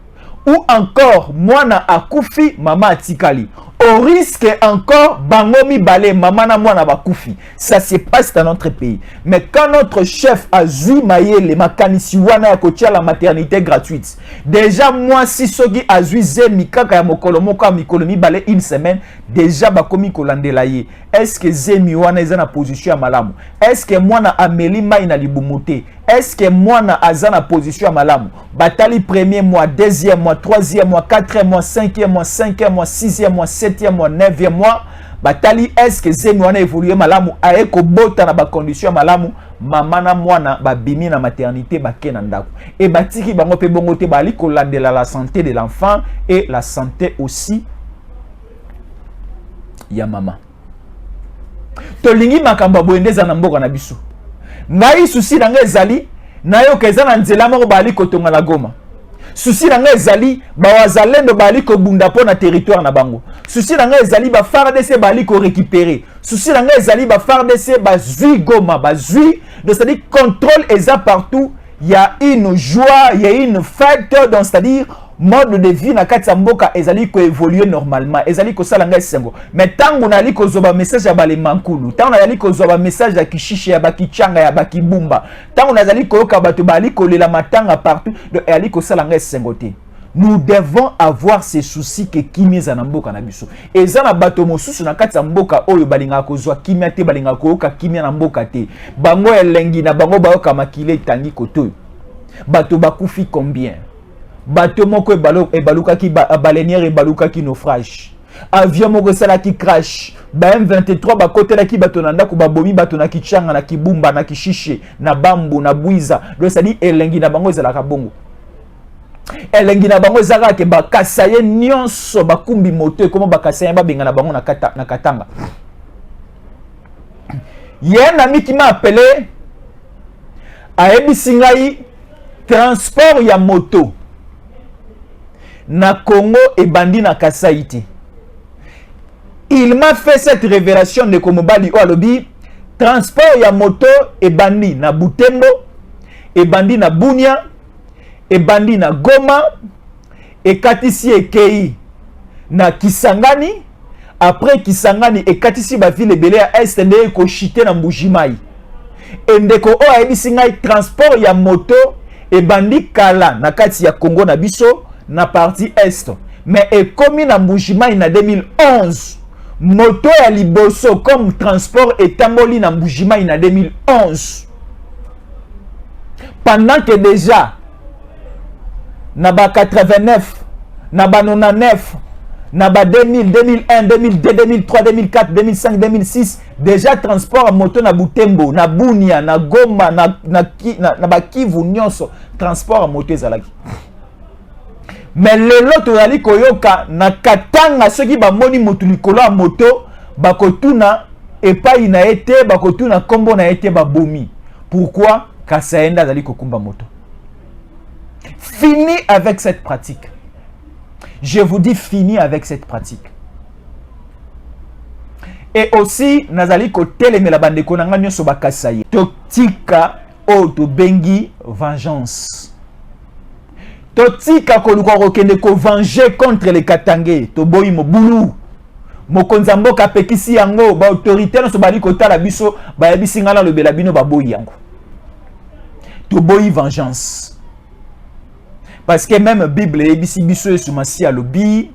ou encore mwana akufi mama atikali. Au risque encore bangomi balé maman na mwana bakufi. Ça se passe dans notre pays. Mais quand notre chef a zui mayele makanisi wana ya kotia la maternité gratuite. Déjà moi si soki a zui zemi kaka ya mokolo moko mikolo mi balé une semaine déjà bakomi kolandela ye. Est-ce que zemi wana eza na position ya malamu? Est-ce que mwana ameli mai na libumuté? Est-ce que mwana aza na position ya malamu? Batali premier mois, deuxième mois, troisième mois, quatrième mois, cinquième mois, sixième mois, septième mois, neuvième mois. Batali est-ce que zemi wana évolué malamu aeko bota na ba condition malamu mama na mwana ba bimi na maternité ba kena ndako. Et batiki bango pe bongo te bali ko landela la santé de l'enfant et la santé aussi ya mama. Tolingi makamba boendeza na mboka na biso. Ngai susi na ngai ezali na yo keza na nzela moko bali kotonga la Goma. Susi na ngai ezali ba wazalendo bali ko bunda po na territoire na bango. Susi na ngai ezali ba FARDC bali ko récupérer. Susi na ngai ezali ba FARDC ba zui Goma, ba zui, donc c'est-à-dire contrôle eza partout, il y a une joie, il y a une fête, donc c'est-à-dire mode de vie na kati ya mboka ezali ko évoluer normalement, ezali ko sala ngai sengo. Mais tango na li ko zoba message ya bale mankulu, tango na li ko zoba message ya kishishe ya bakichanga ya bakibumba, tango na zali ko yoka bato bali ko lela matanga partout, donc ezali ko sala ngai sengo te. Nous devons avoir ces soucis que kimia za na mboka na biso. Eza na bato mosusu na kati ya mboka oyo balinga ko zwa kimia te balinga ko yoka kimia na mboka te. Bango elengi na bango bayoka makile tangi koto. Bato bakufi combien? Bateau moko ebaluka ki baleinière ebaluka ki naufrage. Avion moko sala ki crash. Ba M23 ba kote la ki bato na ndako ba bomi bato na kichanga na kibumba na kishishe na bambu na buiza. Donc ça dit elengi na bango ezalaka bongo. Elengi na bango ezalaka ke ba kasaye nyonso ba kumbi moto comment ba kasaye ba benga na bango na katanga. Il y a un ami qui m'a appelé à Ebisingaï transport ya moto na Congo et bandi na Kasaïti. Il m'a fait cette révélation de Komobali Olobi transport ya moto et bandi na Butembo et bandi na Bunia et bandi na Goma et Katisi et Kei na Kisangani. Après Kisangani et Katisi ba ville belé à est ndé ko chité na Mbujimai. Et ndeko o ayebisingai transport ya moto et bandi kala na kati ya Congo na biso na partie est. Mais et comme na Mbujimai na 2011 moto ya liboso comme transport et tamboli na Mbujimai na 2011. Pendant que déjà na ba 89 na ba 99 na ba 2000, 2001, 2002, 2003, 2004, 2005, 2006 déjà transport à moto na Butembo, na Bunia, na Goma, na ba Kivu nyonso transport à moto ezalaki. Mais lelo tozali koyoka na Katanga soki ba moni motu likolo ya moto bakotuna epai na ete bakotuna kombo na ete ba bomi. Pourquoi? Kasaenda azali kokumba moto. Fini avec cette pratique. Je vous dis fini avec cette pratique. Et aussi, nazali ko telemela bandeko na nga nyonso bakasaye. Totika o to bengi vengeance. Totika ko luka kokende ko venger contre les Katangais. To boyi mo bulu. Mokonza mboka pekisi yango ba autorité no so bali ko tala biso ba yebisi ngala lobela bino ba boyi yango. To boyi vengeance. Parce que même Bible ebisi biso esumasi alobi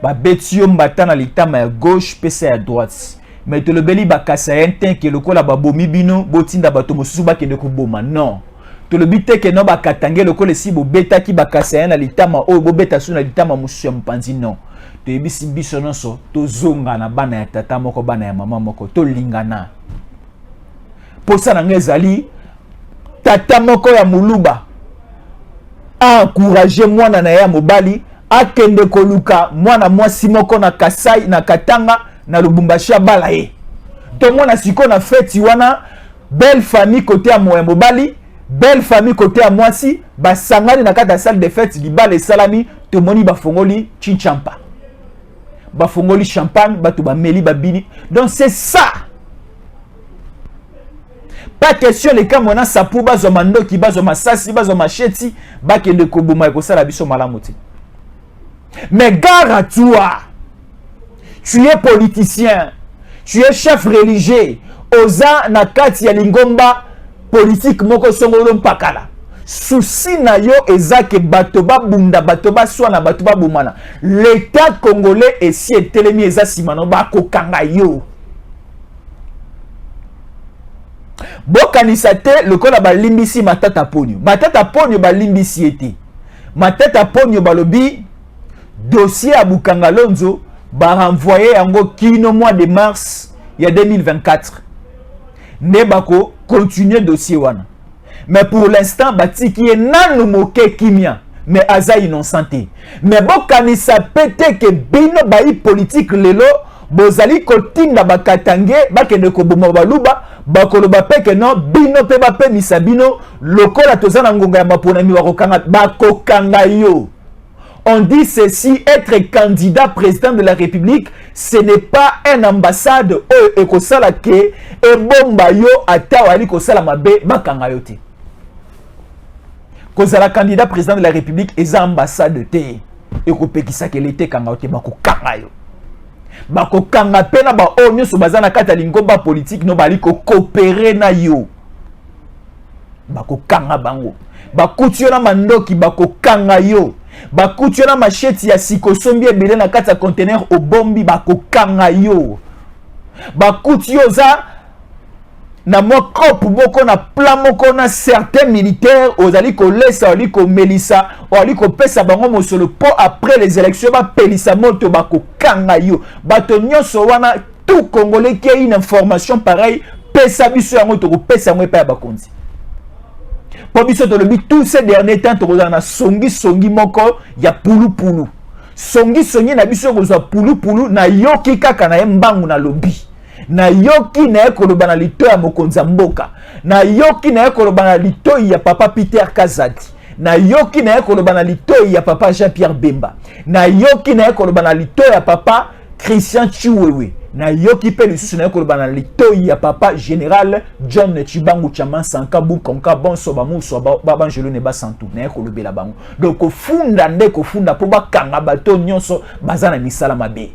ba betio mbata na litama ya gauche pesa ya droite. Mais to lobeli ba kasa enten ke lokola ba bomi bino botinda bato mosusu ba kende ko boma. Non. To lobi te ke no ba katange lokola si bo beta ki ba kasa na litama o bo beta su na litama musu ya mpanzi. Non. To ebisi biso nonso to zonga na bana ya tata moko bana ya mama moko to lingana. Posa na ngezali tata moko ya muluba encourager mwana na ya mobali akende koluka mwana mwasi moko na Kasai na Katanga na Lubumbashi bala ye. To mwana siko na feti wana belle famille côté ya mobali, belle famille côté ya mwasi basangani na kata salle de fête libala salami to moni bafongoli chinchampa. Bafongoli champagne batu ba meli babini. Donc c'est ça. Pas question les cas mona sapu bazo mandoki bazo masasi bazo macheti bakende kobuma ekosala biso malamuti. Mais gare à toi. Tu es politicien, tu es chef religieux, oza na kati ya lingomba politique moko songolo mpakala. Souci na yo ezake batoba bunda batoba swana batoba bumana. L'état congolais est si etelemi eza simano bako kanga yo. Bokanisa te lokola balimbisi matata ponyo. Matata ponyo balimbisi ete. Matata ponyo balobi dossier à Bukangalonzo ba renvoyer yango kino mois de mars ya 2024. Ne bako continuer dossier wana. Mais pour l'instant batiki e nanu moke kimia mais aza innocenté. Mais bokanisa pete ke bino bayi politique lelo bozali kotinda bakatange bakende koboma baluba bakoloba peke no bino pe bape misabino lokola tozana ngonga ya maponami bakokanga yo. On dit ceci, être candidat président de la République, ce n'est pas un ambassade et kosala ke e bomba yo ata wali kosala mabe bakanga yo te. Kozala candidat président de la République eza ambassade te e kopekisa ke lete kanga te bakokanga yo. Bako kanga pena ba o nyoso bazana kata lingomba politique no bali ko coopérer na yo. Bako kanga bango. Bakutio na mandoki bako kanga yo. Bakutio na macheti ya sikosombi ebele na kata conteneur o bombi bako kanga yo. Bakutio za na moko boko na plan moko na certains militaires ozali ko lesa oli ko melisa oli ko pesa bango mosolo po après les élections ba pelisa moto bako kanga yo bato nyonso wana tout congolais qui a une information pareille pesa biso yango to ko pesa mo pa bakonzi po biso to lobi tous ces derniers temps to na songi moko ya pulu songi na biso ko za pulu na yoki kaka na mbangu na lobi na yoki na ekoloba na lito ya mokonza mboka, na yoki na ekoloba na lito ya papa Peter Kazadi, na yoki na ekoloba na lito ya papa Jean-Pierre Bemba, na yoki na ekoloba na lito ya papa Christian Chiwewe, na yoki pe lisusu na ekoloba na lito ya papa Général John Chibangu Chaman Sanka Bukonka Bonso Bamuso Babanjelo ne Basantu na ekolobela bango. Donc kofunda nde kofunda po bakanga bato nyonso bazana misala mabe.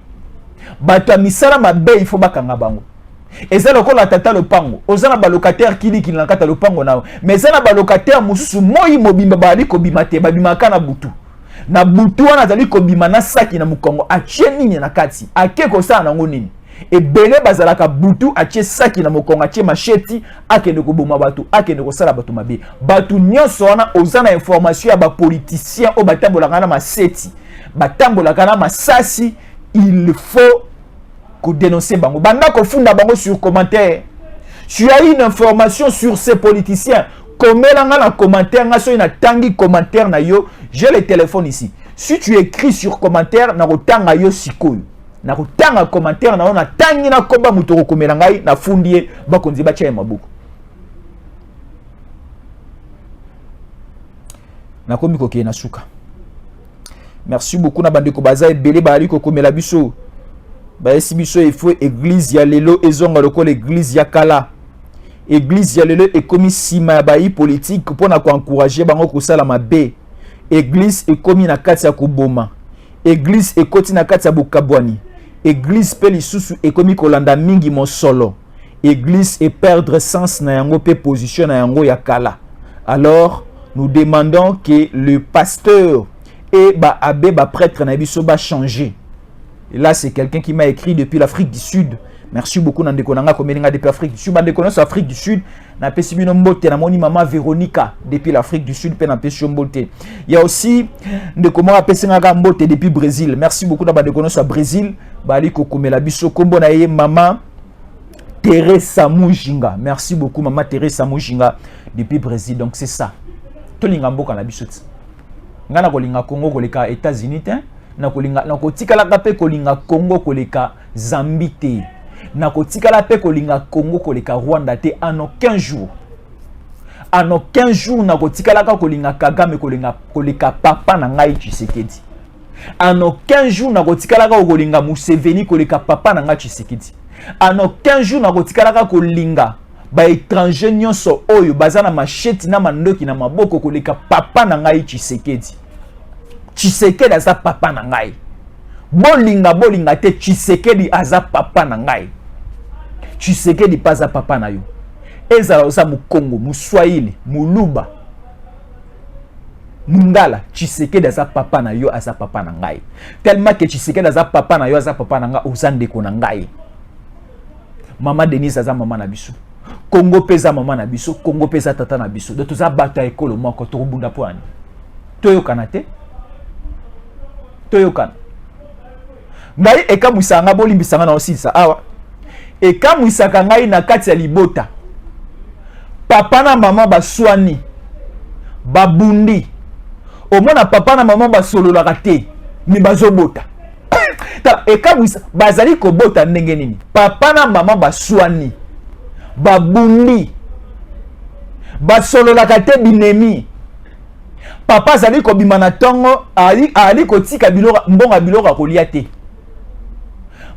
Bato misala mabe il faut bakanga bango. Eza lokola tata lopango, ozana ba locataire kili na kata lopango nao. Mais eza na ba locataire mususu moi mobimba bali ko bimate babimaka na butu. Na butu wana zali ko bima na saki na mukongo achie nini na kati. Ake ko sa na ngonini. Et belé bazalaka butu achie saki na mokongo achie macheti akende ko boma batu akende ko sala batu mabe. Batu nyonso wana ozana information ya ba politicien o batambolaka na maseti. Batambolaka na masasi, il faut que dénoncer bango. Banda ko funda bango sur commentaire. Tu as une information sur ces politiciens. Comment la commentaire nga so ina tangi commentaire na yo, j'ai le téléphone ici. Si tu écris sur commentaire na rotanga yo sikoyo. Na rotanga commentaire na ona tangi na koba mutoko komela ngai na fundie bakonzi ba tia mabuku. Na komi ko na suka. Merci beaucoup na bandeko baza ebele bali ko komela biso. Ba esi biso il faut église ya lelo ezonga lokola église ya kala. Église ya lelo ekomi sima ya bayi politique pour na ko encourager bango ko sala mabe. Église ekomi na kati ya koboma. Église ekoti na kati ya bokabwani. Église pe lisusu ekomi kolanda mingi mosolo. Église et perdre sens na yango pe position na yango ya kala. Alors nous demandons que le pasteur et ba abbé ba prêtre na biso ba changer. Et là c'est quelqu'un qui m'a écrit depuis l'Afrique du Sud. Merci beaucoup Nandeko Nanga Komelinga depuis l'Afrique du Sud. Bandeko na Afrique du Sud na pesi bino mbote na moni maman Véronica depuis l'Afrique du Sud pe na pesi mbote. Il y a aussi ndeko mo apesi nga mbote depuis Brésil. Merci beaucoup na bandeko na Brésil. Bali ko komela biso kombo na ye maman Teresa Mujinga. Merci beaucoup maman Teresa Mujinga depuis Brésil. Donc c'est ça. To linga mboka na biso. Ngana ko linga Congo ko leka États-Unis te. Na kolinga na kotikala pe kolinga Congo koleka Zambie te, na kotikala pe kolinga Congo koleka Rwanda te en aucun jour. En aucun jour na kotikala ka kolinga Kagame koleka papa na ngai Tshisekedi. En aucun jour na kotikala ka kolinga Museveni koleka papa na ngai Tshisekedi. En aucun jour na kotikala ka kolinga ba étranger nyonso oyo bazana macheti na mandoki na maboko koleka papa na ngai Tshisekedi. Tshisekedi aza papa na ngai. Bolinga te Tshisekedi aza papa na ngai. Tshisekedi paza papa na yo. Ezala oza mukongo, muswahili, muluba, mungala, Tshisekedi aza papa na yo, aza papa na ngai. Tellement que Tshisekedi aza papa na yo, aza papa na ngai, oza ndeko na ngai. Mama Denise aza mama na biso. Congo peza mama na biso, Congo peza tata na biso. Donc toza bata ekolo moko to bunda poani. Toyokana te. Toyokana. Ngai ekamwisanga bolimbisanga na osisa awa. Ekamwisaka ngai na kati ya libota. Papa na mama baswani. Babundi. Omona papa na mama basololaka te. Mi bazobota. Ekamwisa bazali kobota ndenge nini? Papa na mama baswani. Babundi. Basololaka te binemi. Papa zali ko bimana tongo ali ko tika bilora mbonga bilora kolia te.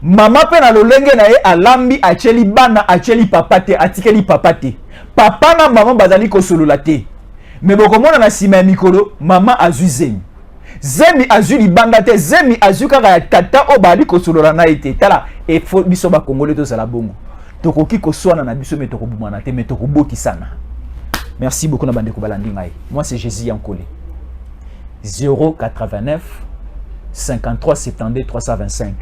Mama pe na lolenge na ye alambi acheli bana acheli papa te atikeli papa te. Papa na mama bazali ko solola te. Me bokomona na sima ya mikolo mama azui zemi. Zemi azui libanda te, zemi azui kaka ya tata o bali ko solola na ete. Tala e fo biso ba Congolais to sala bongo. Tokoki ko swana na biso me tokobumana te me tokoboti sana. Merci beaucoup na bande ko balandi ngai. Moi c'est Jésus Yankole. 089 53 72 325.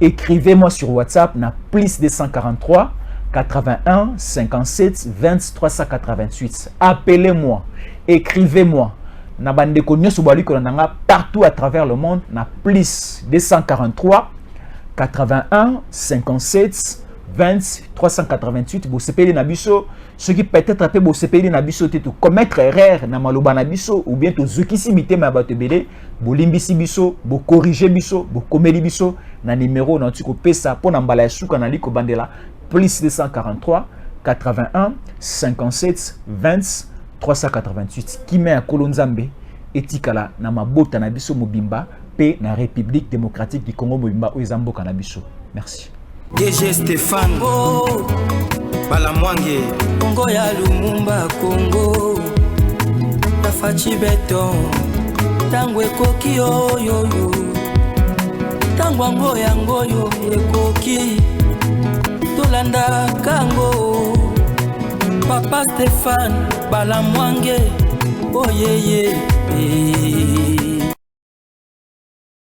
Écrivez-moi sur WhatsApp na plus 243 81 57 20 388. Appelez-moi, écrivez-moi. Na bande ko nyoso bali ko nanga partout à travers le monde na plus 243 81 57 20 388. Bo sepeli na biso ce qui peut-être après bo sepeli na biso te to commettre erreur na maloba na biso ou bien to zukisi bitema bato belé bo limbisi biso bo corriger biso bo komeli biso na numéro na tiko pesa pona mbala ya suka na liko bandela plus 243 81 57 20 388 qui met à Kolonzambe etikala na mabota na biso mobimba pe na République démocratique du Congo mobimba oezambo kanabiso. Merci. DG Stéphane Balamwange Congo ya Lumumba Congo Tafachi Beton Tangwe koki yo yo yo Tangwango yango yo ekoki Tolanda kango Papa Stéphane Balamwange oh yeah yeah